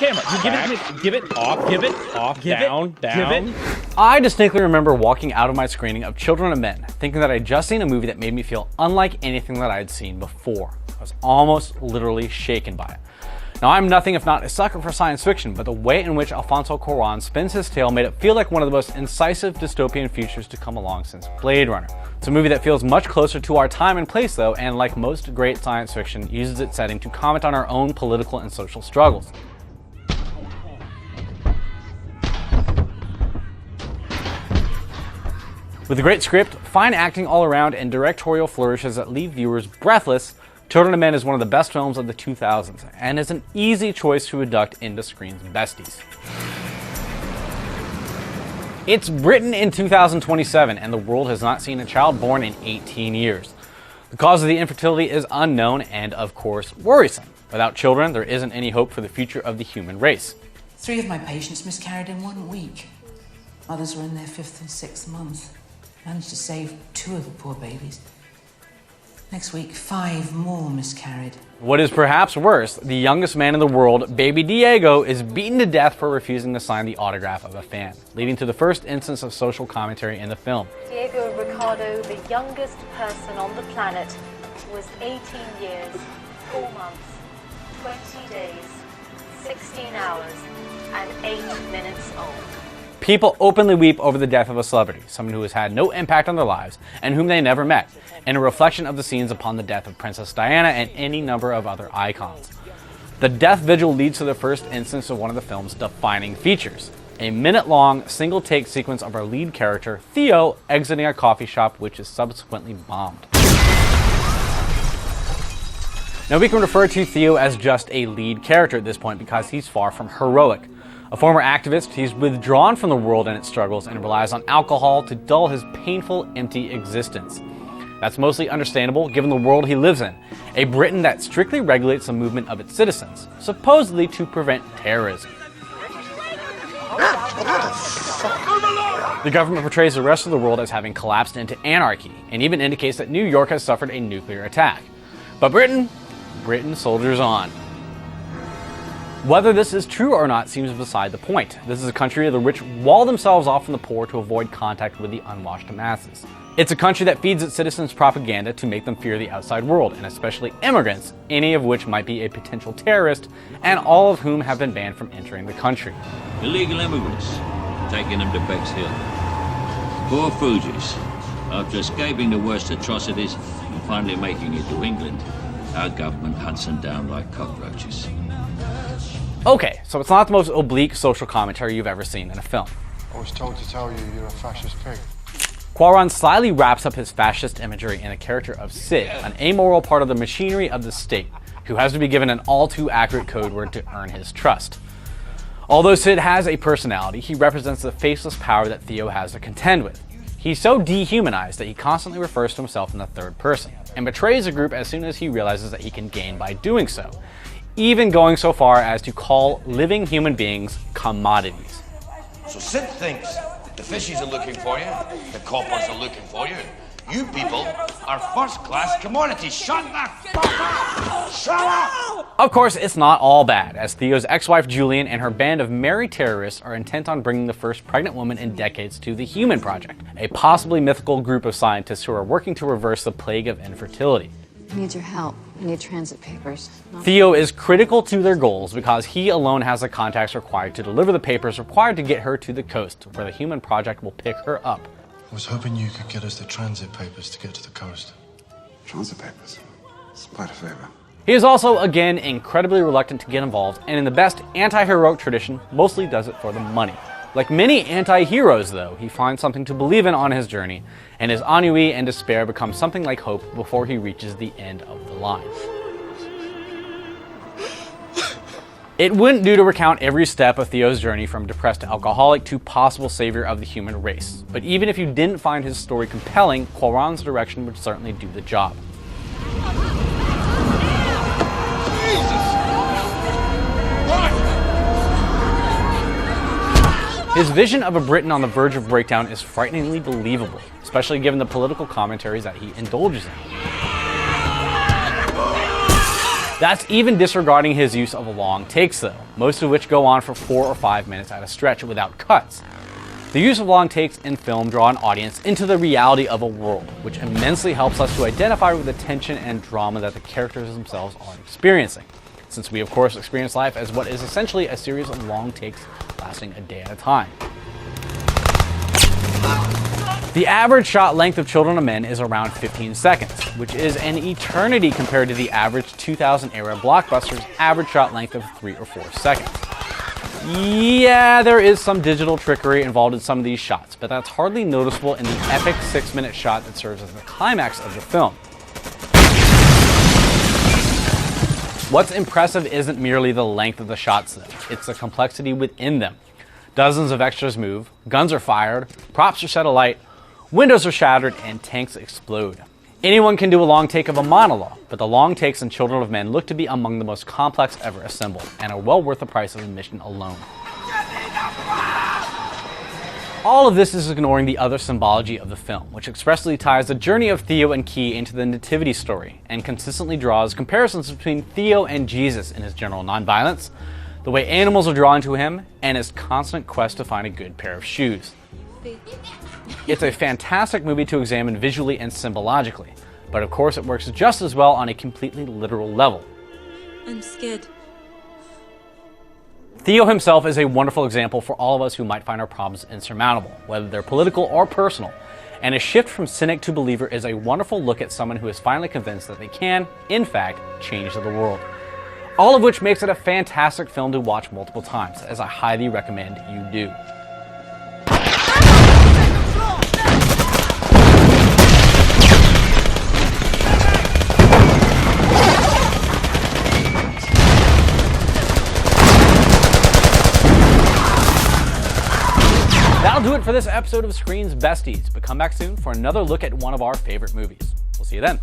camera. Give it off, down. I distinctly remember walking out of my screening of Children of Men, thinking that I'd just seen a movie that made me feel unlike anything that I had seen before. I was almost literally shaken by it. Now, I'm nothing if not a sucker for science fiction, but the way in which Alfonso Cuarón spins his tale made it feel like one of the most incisive dystopian futures to come along since Blade Runner. It's a movie that feels much closer to our time and place though, and like most great science fiction, uses its setting to comment on our own political and social struggles. With a great script, fine acting all around, and directorial flourishes that leave viewers breathless, Children of Men is one of the best films of the 2000s, and is an easy choice to induct into Screen's Besties. It's written in 2027, and the world has not seen a child born in 18 years. The cause of the infertility is unknown and, of course, worrisome. Without children, there isn't any hope for the future of the human race. 3 of my patients miscarried in 1 week. Others were in their 5th and 6th month. Managed to save 2 of the poor babies. Next week, 5 more miscarried. What is perhaps worse, the youngest man in the world, baby Diego, is beaten to death for refusing to sign the autograph of a fan, leading to the first instance of social commentary in the film. Diego Ricardo, the youngest person on the planet, was 18 years, 4 months, 20 days, 16 hours, and 8 minutes old. People openly weep over the death of a celebrity, someone who has had no impact on their lives and whom they never met, and a reflection of the scenes upon the death of Princess Diana and any number of other icons. The death vigil leads to the first instance of one of the film's defining features, a minute-long, single-take sequence of our lead character, Theo, exiting a coffee shop which is subsequently bombed. Now, we can refer to Theo as just a lead character at this point because he's far from heroic. A former activist, he's withdrawn from the world and its struggles and relies on alcohol to dull his painful, empty existence. That's mostly understandable given the world he lives in, a Britain that strictly regulates the movement of its citizens, supposedly to prevent terrorism. The government portrays the rest of the world as having collapsed into anarchy, and even indicates that New York has suffered a nuclear attack. But Britain soldiers on. Whether this is true or not seems beside the point. This is a country the rich wall themselves off from the poor to avoid contact with the unwashed masses. It's a country that feeds its citizens propaganda to make them fear the outside world, and especially immigrants, any of which might be a potential terrorist, and all of whom have been banned from entering the country. Illegal immigrants, taking them to Bexhill. Poor Fugees, after escaping the worst atrocities and finally making it to England, our government hunts them down like cockroaches. Okay, so it's not the most oblique social commentary you've ever seen in a film. I was told to tell you you're a fascist pig. Cuarón slyly wraps up his fascist imagery in the character of Sid, an amoral part of the machinery of the state, who has to be given an all-too-accurate code word to earn his trust. Although Sid has a personality, he represents the faceless power that Theo has to contend with. He's so dehumanized that he constantly refers to himself in the third person, and betrays the group as soon as he realizes that he can gain by doing so, even going so far as to call living human beings commodities. So Sid thinks the fishies are looking for you, the coppers are looking for you. You people are first-class commodities. Shut the fuck up! Shut up! Of course, it's not all bad, as Theo's ex-wife Julian and her band of merry terrorists are intent on bringing the first pregnant woman in decades to the Human Project, a possibly mythical group of scientists who are working to reverse the plague of infertility. I need your help. I need transit papers. Theo is critical to their goals because he alone has the contacts required to deliver the papers required to get her to the coast, where the Human Project will pick her up. I was hoping you could get us the transit papers to get to the coast. Transit papers? It's quite a favor. He is also, again, incredibly reluctant to get involved, and in the best anti-heroic tradition, mostly does it for the money. Like many anti-heroes, though, he finds something to believe in on his journey, and his ennui and despair become something like hope before he reaches the end of the line. It wouldn't do to recount every step of Theo's journey from depressed alcoholic to possible savior of the human race, but even if you didn't find his story compelling, Cuarón's direction would certainly do the job. His vision of a Britain on the verge of breakdown is frighteningly believable, especially given the political commentaries that he indulges in. That's even disregarding his use of long takes though, most of which go on for 4 or 5 minutes at a stretch without cuts. The use of long takes in film draw an audience into the reality of a world, which immensely helps us to identify with the tension and drama that the characters themselves are experiencing, since we of course experience life as what is essentially a series of long takes lasting a day at a time. The average shot length of Children of Men is around 15 seconds, which is an eternity compared to the average 2000 era blockbuster's average shot length of 3 or 4 seconds. Yeah, there is some digital trickery involved in some of these shots, but that's hardly noticeable in the epic 6-minute shot that serves as the climax of the film. What's impressive isn't merely the length of the shots though, it's the complexity within them. Dozens of extras move, guns are fired, props are set alight, windows are shattered, and tanks explode. Anyone can do a long take of a monologue, but the long takes in Children of Men look to be among the most complex ever assembled, and are well worth the price of admission alone. All of this is ignoring the other symbology of the film, which expressly ties the journey of Theo and Key into the nativity story, and consistently draws comparisons between Theo and Jesus in his general nonviolence, the way animals are drawn to him, and his constant quest to find a good pair of shoes. It's a fantastic movie to examine visually and symbologically, but of course it works just as well on a completely literal level. I'm scared. Theo himself is a wonderful example for all of us who might find our problems insurmountable, whether they're political or personal, and a shift from cynic to believer is a wonderful look at someone who is finally convinced that they can, in fact, change the world. All of which makes it a fantastic film to watch multiple times, as I highly recommend you do. That'll do it for this episode of Screen's Besties, but come back soon for another look at one of our favorite movies. We'll see you then.